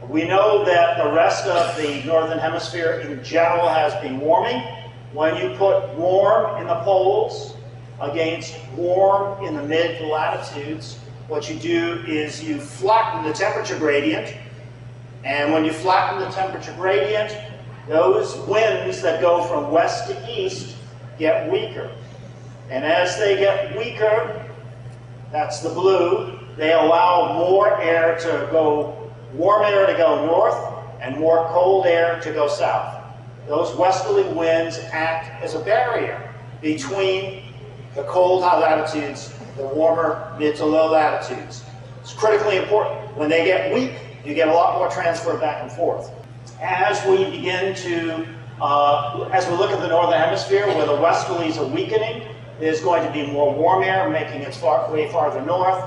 We know that the rest of the northern hemisphere in general has been warming. When you put warm in the poles against warm in the mid-latitudes, what you do is you flatten the temperature gradient. And when you flatten the temperature gradient, those winds that go from west to east get weaker. And as they get weaker, that's the blue, they allow more air to go, warm air to go north and more cold air to go south. Those westerly winds act as a barrier between the cold high latitudes, the warmer mid to low latitudes. It's critically important. When they get weak, you get a lot more transfer back and forth. As we begin to, as we look at the northern hemisphere where the westerlies are weakening, there's going to be more warm air making its way farther north,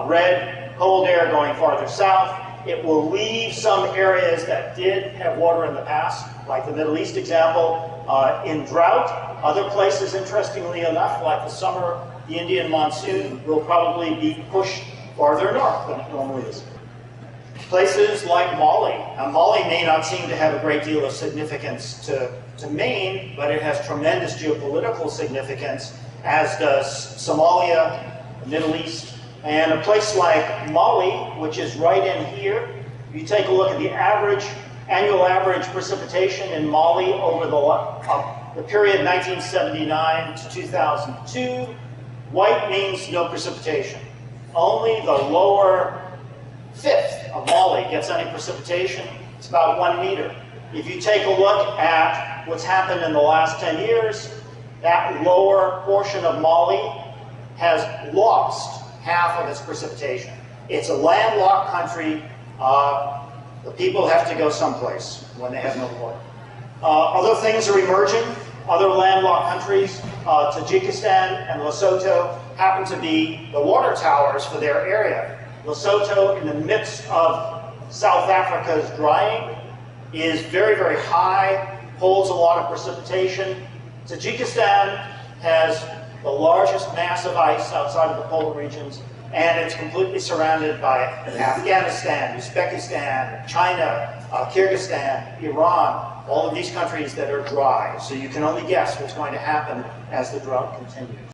red, cold air going farther south. It will leave some areas that did have water in the past, like the Middle East example, in drought. Other places, interestingly enough, like the summer, the Indian monsoon, will probably be pushed farther north than it normally is. Places like Mali. Now, Mali may not seem to have a great deal of significance to Maine, but it has tremendous geopolitical significance, as does Somalia, the Middle East, and a place like Mali, which is right in here. If you take a look at the annual average precipitation in Mali over the period 1979 to 2002, white means no precipitation. Only the lower fifth of Mali gets any precipitation. It's about 1 meter. If you take a look at what's happened in the last 10 years, that lower portion of Mali has lost half of its precipitation. It's a landlocked country. The people have to go someplace when they have no water. Other things are emerging. Other landlocked countries, Tajikistan and Lesotho, happen to be the water towers for their area. Lesotho, in the midst of South Africa's drying, is very, very high, holds a lot of precipitation. Tajikistan has the largest mass of ice outside of the polar regions, and it's completely surrounded by Afghanistan, Uzbekistan, China, Kyrgyzstan, Iran, all of these countries that are dry. So you can only guess what's going to happen as the drought continues.